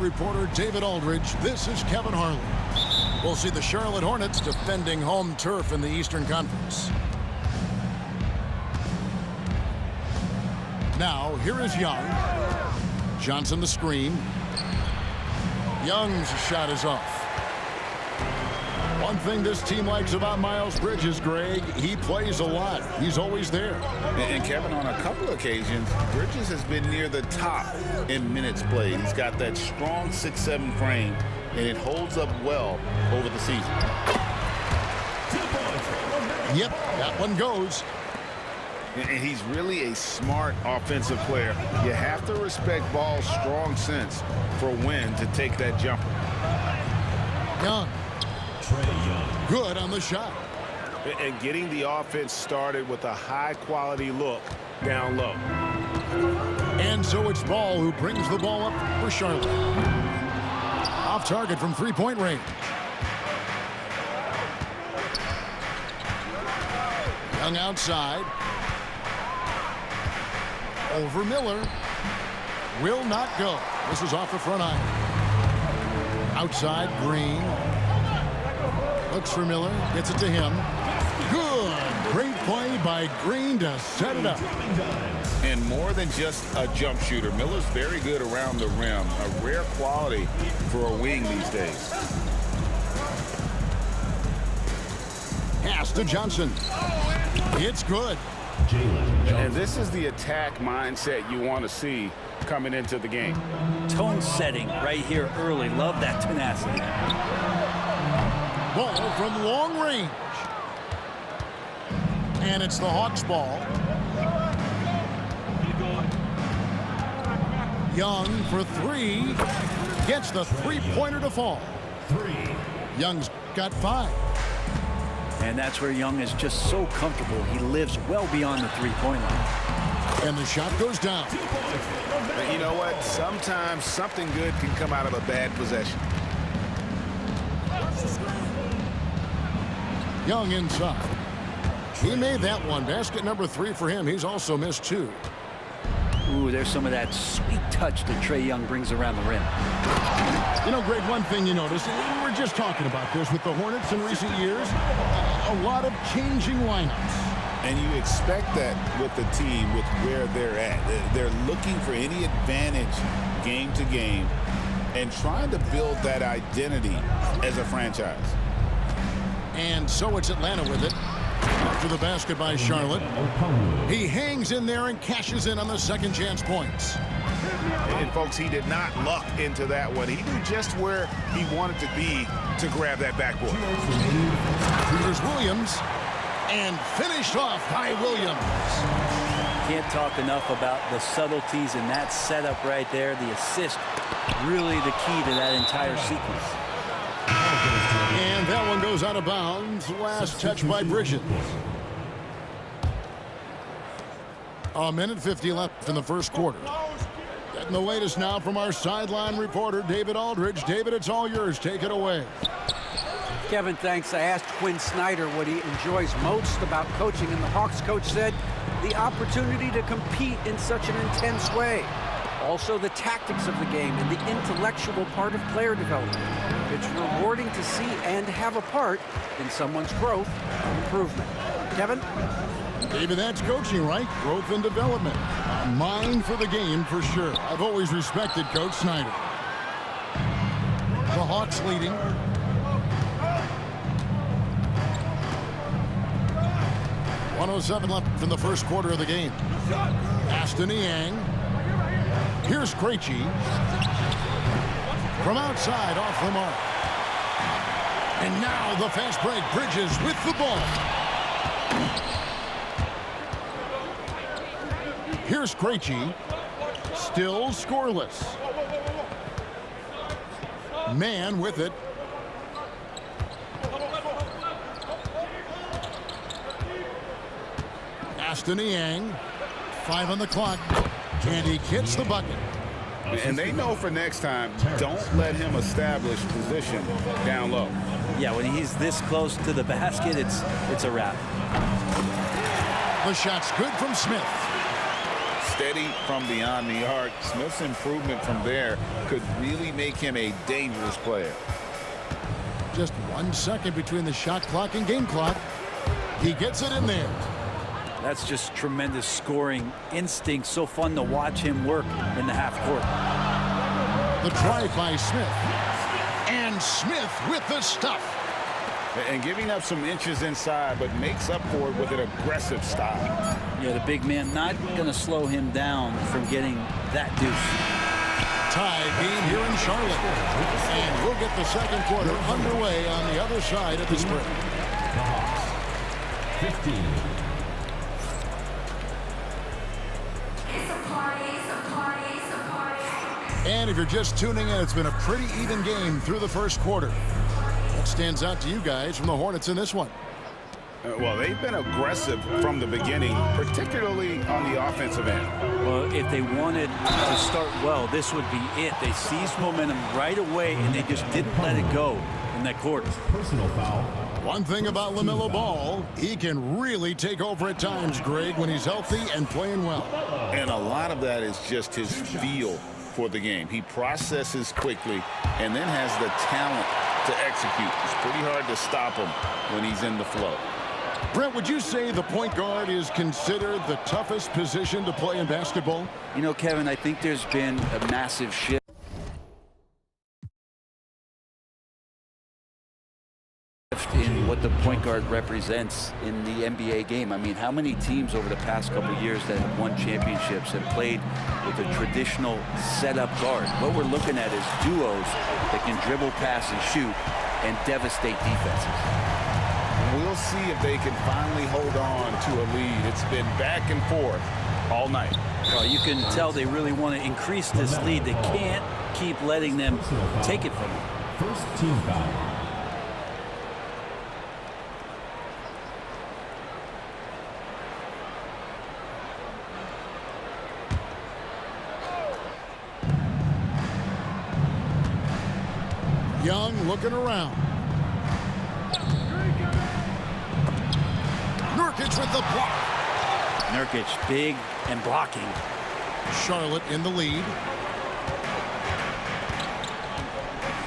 Reporter David Aldridge, this is Kevin Harlan. We'll see the Charlotte Hornets defending home turf in the Eastern Conference. Now, here is Young. Johnson the screen. Young's shot is off. One thing this team likes about Miles Bridges, Greg, he plays a lot. He's always there. And Kevin, on a couple occasions, Bridges has been near the top in minutes played. He's got that strong 6'7" frame, and it holds up well over the season. Yep, that one goes. And he's really a smart offensive player. You have to respect Ball's strong sense for when to take that jumper. Young. Trae Young. Good on the shot. And getting the offense started with a high-quality look down low. And so it's Ball who brings the ball up for Charlotte. Off target from three-point range. Young outside. Over Miller. Will not go. This is off the front iron. Outside, Green. Looks for Miller. Gets it to him. Good. Great play by Green to set it up. And more than just a jump shooter, Miller's very good around the rim. A rare quality for a wing these days. Pass to Johnson. It's good. And this is the attack mindset you want to see coming into the game. Tone setting right here early. Love that tenacity. Ball from long range. And it's the Hawks ball. Young for three. Gets the three-pointer to fall. Young's got 5. And that's where Young is just so comfortable. He lives well beyond the three-point line. And the shot goes down. But you know what? Sometimes something good can come out of a bad possession. Young inside. He made that one. Basket number 3 for him. He's also missed 2. Ooh, there's some of that sweet touch that Trae Young brings around the rim. You know, Greg, one thing you notice, and we're just talking about this with the Hornets in recent years, a lot of changing lineups. And you expect that with the team, with where they're at. They're looking for any advantage game to game and trying to build that identity as a franchise. And so it's Atlanta with it. After the basket by Charlotte. He hangs in there and cashes in on the second chance points. And, folks, he did not luck into that one. He knew just where he wanted to be to grab that backboard. Here's Williams. And finished off by Williams. Can't talk enough about the subtleties in that setup right there. The assist, really the key to that entire sequence. And that one goes out of bounds. Last touch by Bridges. A minute 50 left in the first quarter. Getting the latest now from our sideline reporter, David Aldridge. David, it's all yours. Take it away. Kevin, thanks. I asked Quinn Snyder what he enjoys most about coaching, and the Hawks coach said the opportunity to compete in such an intense way. Also, the tactics of the game and the intellectual part of player development. It's rewarding to see and have a part in someone's growth and improvement. Kevin? David, that's coaching, right? Growth and development. A mind for the game, for sure. I've always respected Coach Snyder. The Hawks leading. .107 left in the first quarter of the game. Pass to Niang. Here's Krejci. From outside, off the mark. And now the fast break. Bridges with the ball. Here's Krejci. Still scoreless. Man with it. Pass to Niang. 5 on the clock. And he gets the bucket. And they know for next time, don't let him establish position down low. Yeah, when he's this close to the basket, it's a wrap. The shot's good from Smith. steady from beyond the arc. Smith's improvement from there could really make him a dangerous player. Just 1 second between the shot clock and game clock. He gets it in there. That's just tremendous scoring instinct. So fun to watch him work in the half court. The drive by Smith. And Smith with the stuff. And giving up some inches inside, but makes up for it with an aggressive stop. Yeah, the big man not going to slow him down from getting that deuce. Tie game here in Charlotte. And we'll get the second quarter underway on the other side of the sprint. 15. And if you're just tuning in, it's been a pretty even game through the first quarter. What stands out to you guys from the Hornets in this one? Well, they've been aggressive from the beginning, particularly on the offensive end. Well, if they wanted to start well, this would be it. They seized momentum right away, and they just didn't let it go in that quarter. Personal foul. One thing about LaMelo Ball, he can really take over at times, Greg, when he's healthy and playing well. And a lot of that is just his feel for the game. He processes quickly and then has the talent to execute. It's pretty hard to stop him when he's in the flow. Brent, would you say the point guard is considered the toughest position to play in basketball? You know, Kevin, I think there's been a massive shift in what the point guard represents in the NBA game. I mean, how many teams over the past couple of years that have won championships have played with a traditional setup guard? What we're looking at is duos that can dribble, pass, and shoot and devastate defenses. We'll see if they can finally hold on to a lead. It's been back and forth all night. Well, you can tell they really want to increase this lead. They can't keep letting them take it from them. First team foul. Young looking around. Nurkic with the block. Nurkic big and blocking. Charlotte in the lead.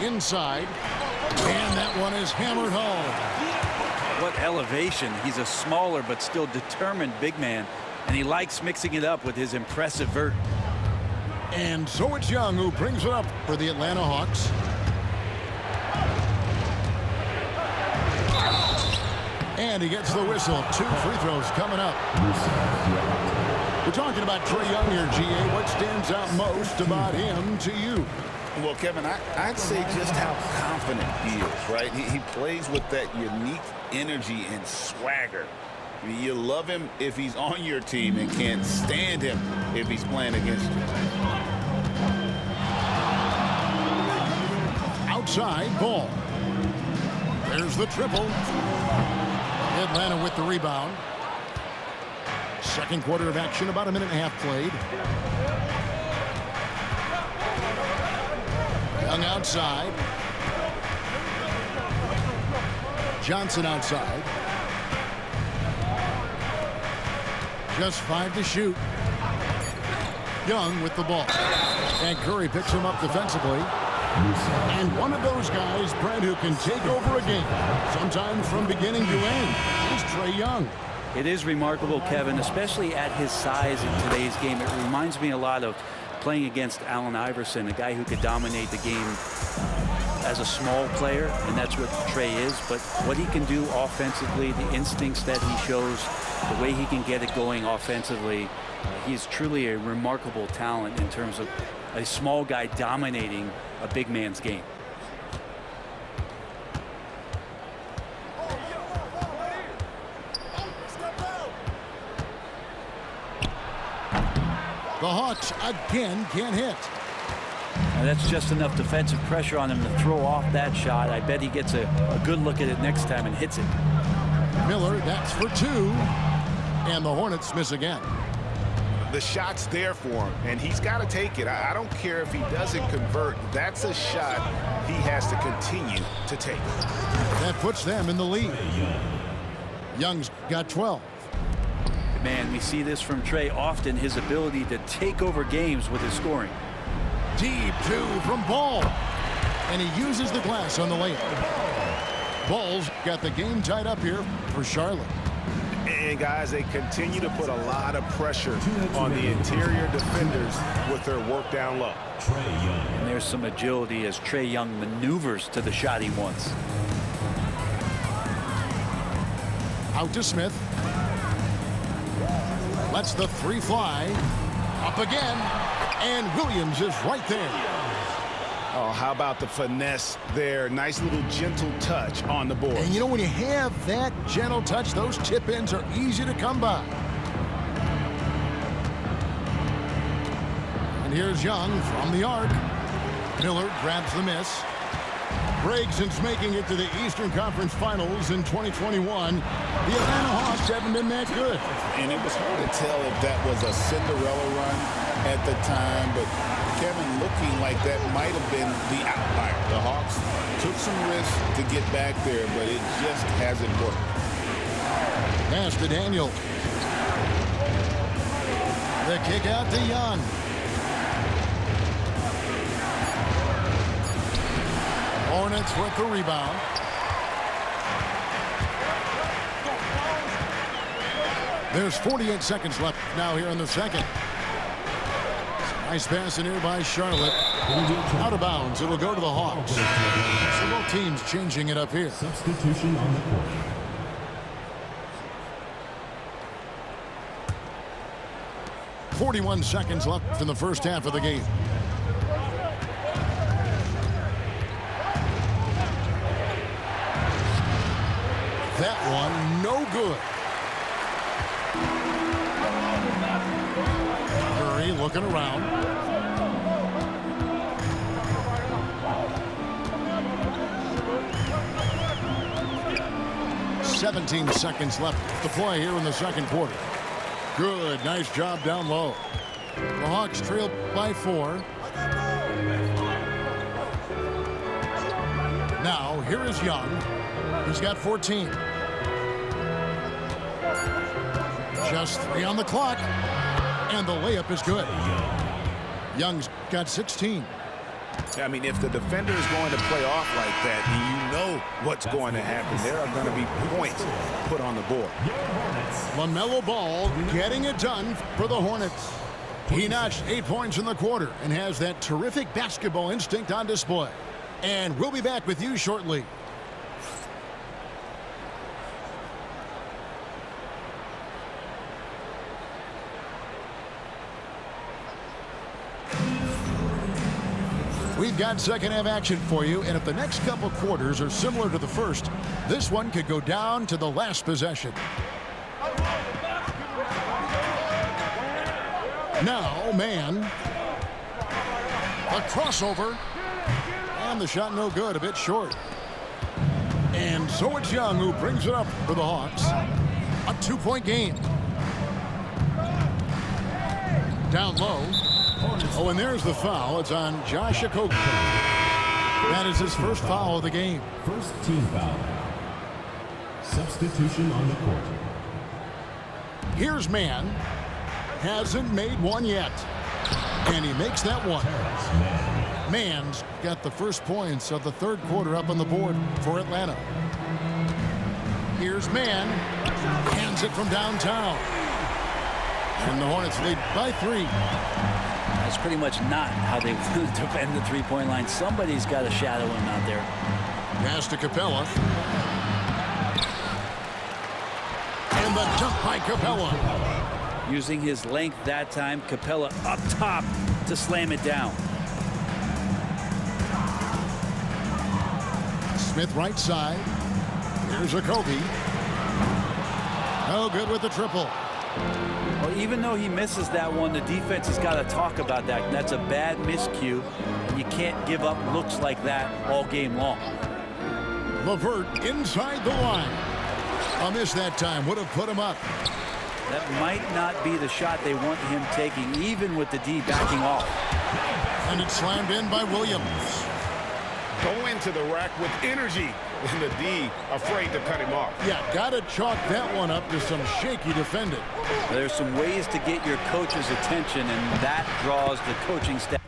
Inside. And that one is hammered home. What elevation. He's a smaller but still determined big man, and he likes mixing it up with his impressive vert. And so it's Young who brings it up for the Atlanta Hawks. And he gets the whistle. 2 free throws coming up. We're talking about Trae Young here, GA. What stands out most about him to you? Well, Kevin, I'd say just how confident he is, right? He plays with that unique energy and swagger. I mean, you love him if he's on your team and can't stand him if he's playing against you. Outside ball. There's the triple. Atlanta with the rebound. Second quarter of action, about a minute and a half played. Young outside. Johnson outside. Just 5 to shoot. Young with the ball. And Curry picks him up defensively. And one of those guys, Brent, who can take over a game, sometimes from beginning to end, is Trae Young. It is remarkable, Kevin, especially at his size in today's game. It reminds me a lot of playing against Allen Iverson, a guy who could dominate the game as a small player, and that's what Trae is. But what he can do offensively, the instincts that he shows, the way he can get it going offensively, he's truly a remarkable talent in terms of a small guy dominating a big man's game. The Hawks again can't hit. And that's just enough defensive pressure on him to throw off that shot. I bet he gets a good look at it next time and hits it. Miller, that's for 2. And the Hornets miss again. The shot's there for him, and he's got to take it. I don't care if he doesn't convert. That's a shot he has to continue to take. That puts them in the lead. Young's got 12. Man, we see this from Trae often, his ability to take over games with his scoring. Deep two from Ball. And he uses the glass on the layup. Ball's got the game tied up here for Charlotte. And guys, they continue to put a lot of pressure on the interior defenders with their work down low. Trae Young. And there's some agility as Trae Young maneuvers to the shot he wants. Out to Smith. Lets the three fly. Up again. And Williams is right there. Oh, how about the finesse there? Nice little gentle touch on the board. And you know, when you have that gentle touch, those tip-ins are easy to come by. And here's Young from the arc. Miller grabs the miss. Bragson's making it to the Eastern Conference Finals in 2021. The Atlanta Hawks haven't been that good. And it was hard to tell if that was a Cinderella run at the time, but Kevin looking like that might have been the outlier. The Hawks took some risks to get back there, but it just hasn't worked. Pass to Daniel. The kick out to Young. Hornets with the rebound. There's 48 seconds left now here in the second. Nice pass in here by Charlotte. Out of bounds. It'll go to the Hawks. So both teams changing it up here. Substitution on the court. .41 seconds left in the first half of the game. That one, no good. Curry looking around. .17 seconds left to play here in the second quarter. Good, nice job down low. The Hawks trail by 4. Now, here is Young. He's got 14. Just 3 on the clock. And the layup is good. Young's got 16. I mean, if the defender is going to play off like that, you know what's going to happen. There are going to be points put on the board. LaMelo Ball getting it done for the Hornets. He notched 8 points in the quarter and has that terrific basketball instinct on display. And we'll be back with you shortly. We've got second half action for you, and if the next couple quarters are similar to the first, this one could go down to the last possession. Now, man. A crossover. And the shot no good, a bit short. And so it's Young who brings it up for the Hawks. A 2-point game. Down low. Oh, and there's the foul. It's on Josh Okogie. That is his first foul of the game. First team foul. Substitution on the court. Here's Man. Hasn't made one yet. And he makes that one. Man's got the first points of the third quarter up on the board for Atlanta. Here's Man. Hands it from downtown. And the Hornets lead by 3. That's pretty much not how they defend the three-point line. Somebody's got to shadow him out there. Pass to Capella. And the dunk by Capella. Using his length that time, Capella up top to slam it down. Smith right side. Here's Okogie. No good with the triple. Well, even though he misses that one, the defense has got to talk about that. That's a bad miscue, and you can't give up looks like that all game long. LeVert inside the line. A miss that time would have put him up. That might not be the shot they want him taking, even with the D backing off. And it's slammed in by Williams. Go into the rack with energy, and the D afraid to cut him off. Yeah, got to chalk that one up to some shaky defending. There's some ways to get your coach's attention, and that draws the coaching staff's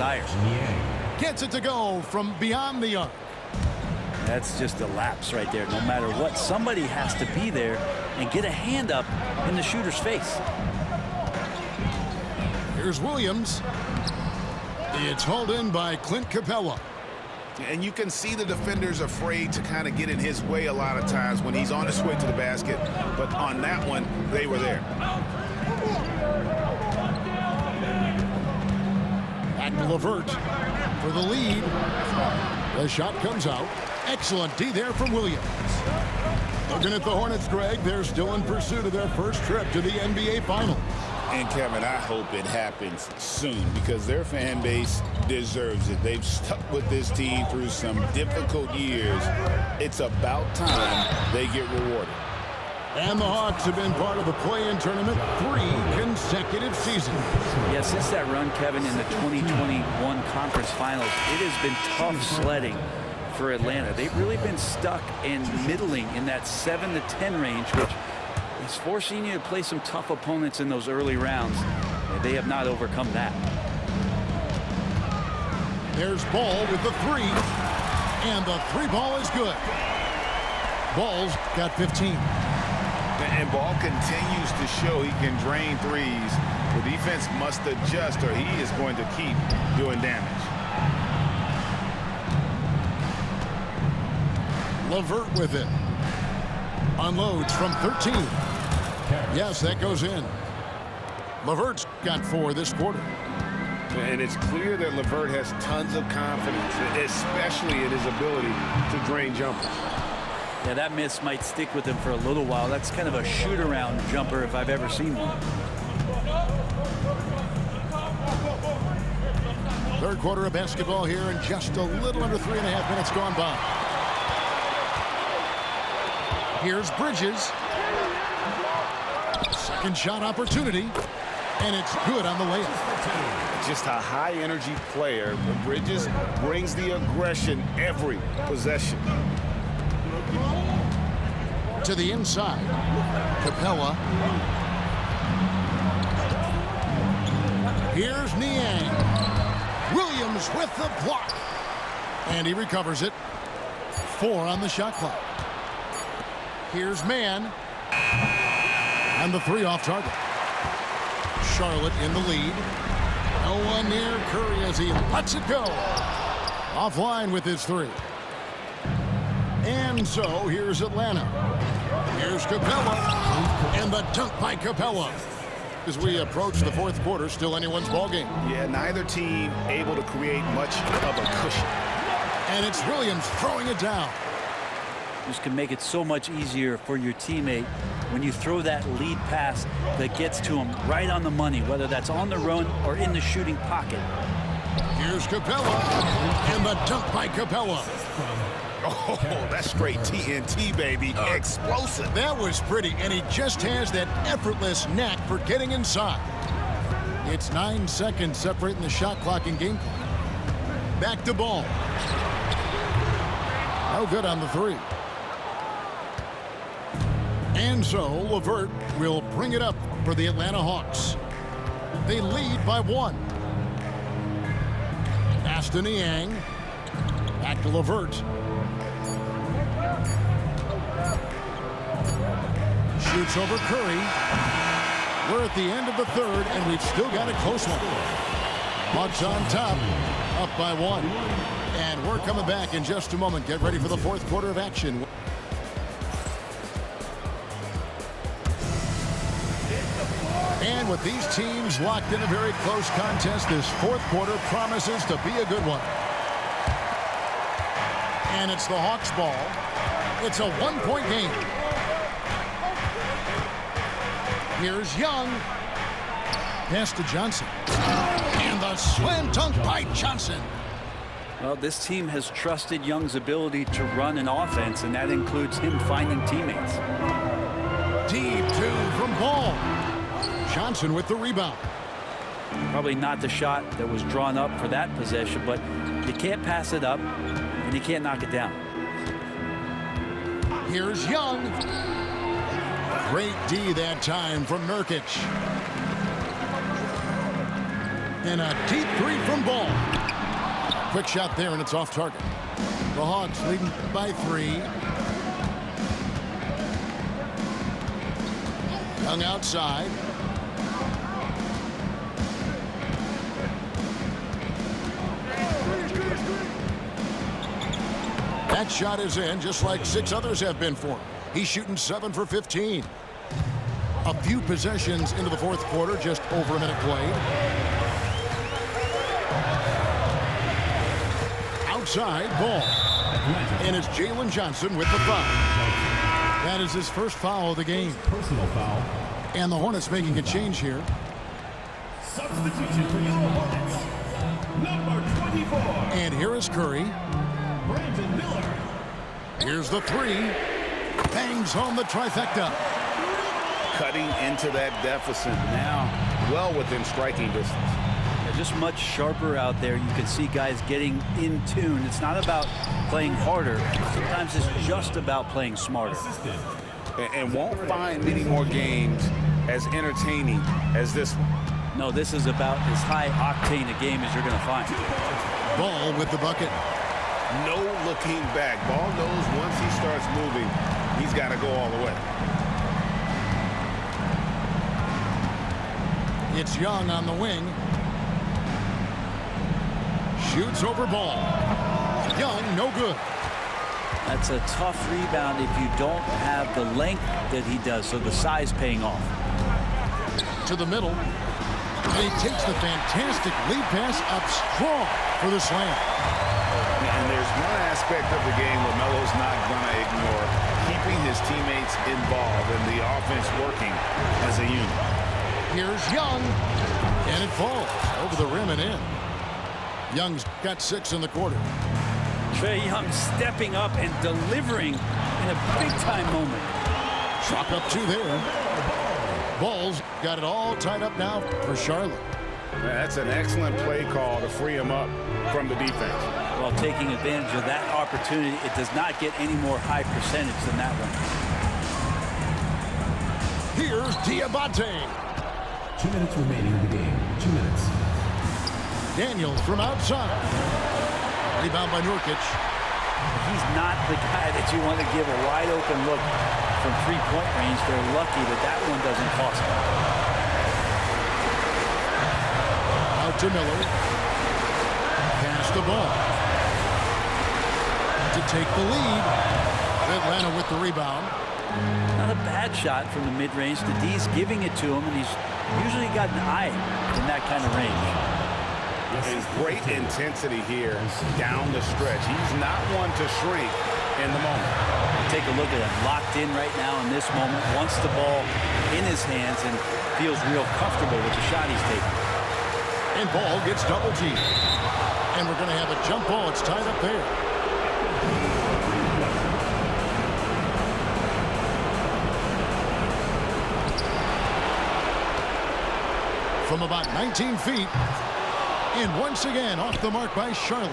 ire. Gets it to go from beyond the arc. That's just a lapse right there. No matter what, somebody has to be there and get a hand up in the shooter's face. Here's Williams. It's hauled in by Clint Capella. And you can see the defenders afraid to kind of get in his way a lot of times when he's on his way to the basket. But on that one, they were there. Back to LeVert for the lead. The shot comes out. Excellent D there from Williams. Looking at the Hornets, Greg, they're still in pursuit of their first trip to the NBA Finals. And, Kevin, I hope it happens soon because their fan base deserves it. They've stuck with this team through some difficult years. It's about time they get rewarded. And the Hawks have been part of the play-in tournament 3 consecutive seasons. Yeah, since that run, Kevin, in the 2021 Conference Finals, it has been tough sledding for Atlanta. They've really been stuck in middling in that 7 to 10 range, which is forcing you to play some tough opponents in those early rounds. They have not overcome that. There's Ball with the 3, and the 3 ball is good. Ball's got 15. And Ball continues to show he can drain threes. The defense must adjust or he is going to keep doing damage. LeVert with it. Unloads from 13. Yes, that goes in. LeVert's got 4 this quarter. And it's clear that LeVert has tons of confidence, especially in his ability to drain jumpers. Yeah, that miss might stick with him for a little while. That's kind of a shoot-around jumper if I've ever seen one. Third quarter of basketball here, and just a little under 3.5 minutes gone by. Here's Bridges. Second shot opportunity, and it's good on the layup. Just a high-energy player. Bridges brings the aggression every possession. To the inside. Capella. Here's Niang. Williams with the block. And he recovers it. 4 on the shot clock. Here's Mann. And the 3 off target. Charlotte in the lead. No one near Curry as he lets it go. Offline with his 3. And so here's Atlanta. Here's Capella. And the dunk by Capella. As we approach the fourth quarter, still anyone's ballgame. Yeah, neither team able to create much of a cushion. And it's Williams throwing it down. This can make it so much easier for your teammate when you throw that lead pass that gets to him right on the money, whether that's on the run or in the shooting pocket. Here's Capella. And the dunk by Capella. Oh, that's straight TNT, baby. Explosive. That was pretty, and he just has that effortless knack for getting inside. It's 9 seconds separating the shot clock and game clock. Back to Ball. No good on the 3. And so LeVert will bring it up for the Atlanta Hawks. They lead by 1. Pass to Niang. Back to LeVert. Shoots over Curry. We're at the end of the third, and we've still got a close one. Hawks on top, up by 1. And we're coming back in just a moment. Get ready for the fourth quarter of action. And with these teams locked in a very close contest, this fourth quarter promises to be a good one. And it's the Hawks ball. It's a 1-point game. Here's Young. Pass to Johnson. And the slam dunk by Johnson. Well, this team has trusted Young's ability to run an offense, and that includes him finding teammates. Deep 2 from Ball. Johnson with the rebound. Probably not the shot that was drawn up for that possession, but you can't pass it up and you can't knock it down. Here's Young. Great D that time from Nurkic. And a deep three from Ball. Quick shot there, and it's off target. The Hawks leading by 3. Young outside. That shot is in, just like 6 others have been for him. He's shooting 7 for 15. A few possessions into the fourth quarter, just over a minute played. Outside, Ball. And it's Jalen Johnson with the foul. That is his first foul of the game. Personal foul. And the Hornets making a change here. Substitution for your Hornets. Number 24. And here is Curry. Brandon Miller. Here's the 3. Bangs home the trifecta. Cutting into that deficit now, well within striking distance. They're just much sharper out there. You can see guys getting in tune. It's not about playing harder. Sometimes it's just about playing smarter. And won't find many more games as entertaining as this one. No, this is about as high octane a game as you're going to find. Ball with the bucket. No looking back. Ball knows once he starts moving, he's got to go all the way. It's Young on the wing. Shoots over Ball. Young, no good. That's a tough rebound if you don't have the length that he does, so the size paying off. To the middle. And he takes the fantastic lead pass up strong for the slam. And there's one aspect of the game LaMelo's not going to ignore, keeping his teammates involved and the offense working as a unit. Here's Young. And it falls over the rim and in. Young's got 6 in the quarter. Trae Young stepping up and delivering in a big-time moment. Chalk up 2 there. Ball's got it all tied up now for Charlotte. That's an excellent play call to free him up from the defense. While taking advantage of that opportunity, it does not get any more high percentage than that one. Here's Diabate. 2 minutes remaining in the game. 2 minutes. Daniels from outside. Rebound by Nurkic. He's not the guy that you want to give a wide open look from three-point range. They're lucky that that one doesn't cost them. Out to Miller. Pass the ball. To take the lead. Atlanta with the rebound. Not a bad shot from the mid-range. The D's giving it to him, and he's usually got an eye in that kind of range. There's great intensity here down the stretch. He's not one to shrink in the moment. Take a look at him, locked in right now in this moment, wants the ball in his hands and feels real comfortable with the shot he's taking. And Ball gets double teamed. And we're going to have a jump ball. It's tied up there. From about 19 feet. And once again, off the mark by Charlotte.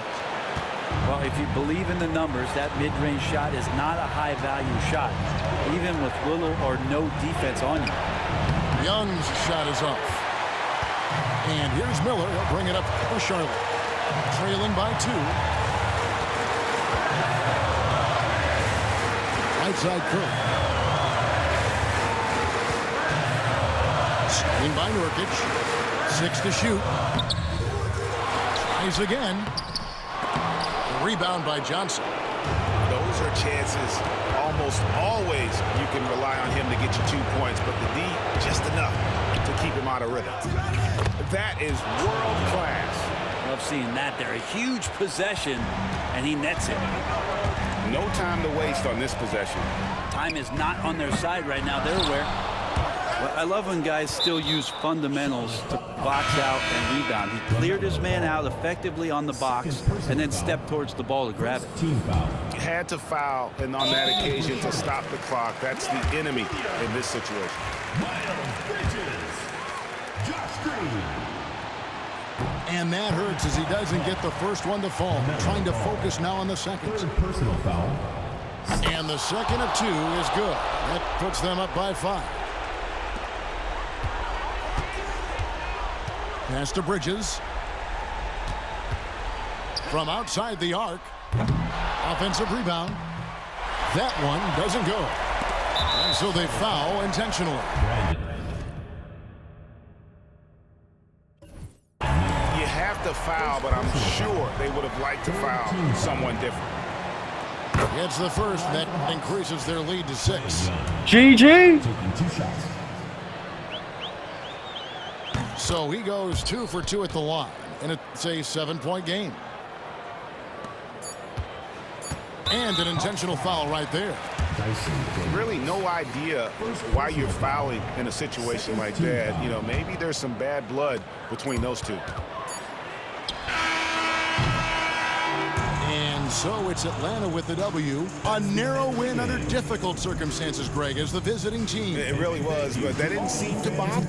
Well, if you believe in the numbers, that mid-range shot is not a high-value shot, even with little or no defense on you. Young's shot is off. And here's Miller. He'll bring it up for Charlotte. Trailing by 2. Outside Curry. Screen by Nurkic. 6 to shoot. Tries again. Rebound by Johnson. Those are chances almost always you can rely on him to get you 2 points, but the D just enough to keep him out of rhythm. That is world class. Love seeing that there. A huge possession, and he nets it. No time to waste on this possession. Time is not on their side right now. They're aware. Well, I love when guys still use fundamentals to box out and rebound. He cleared his man out effectively on the box and then stepped towards the ball to grab it. Team foul. Had to foul, and on that occasion to stop the clock. That's the enemy in this situation. Miles Bridges. Josh Green. And that hurts as he doesn't get the first one to fall. Trying to focus now on the second. Third personal foul. And the second of 2 is good. That puts them up by 5. Pass to Bridges. From outside the arc. Offensive rebound. That one doesn't go. And so they foul intentionally. You have to foul, but I'm sure they would have liked to foul someone different. It's the first that increases their lead to 6. GG. Taking 2 shots. So he goes 2 for 2 at the line, and it's a 7-point game. And an intentional foul right there. Really no idea why you're fouling in a situation like that. You know, maybe there's some bad blood between those two. And so it's Atlanta with the W. A narrow win under difficult circumstances, Greg, as the visiting team. It really was, but that didn't seem to bother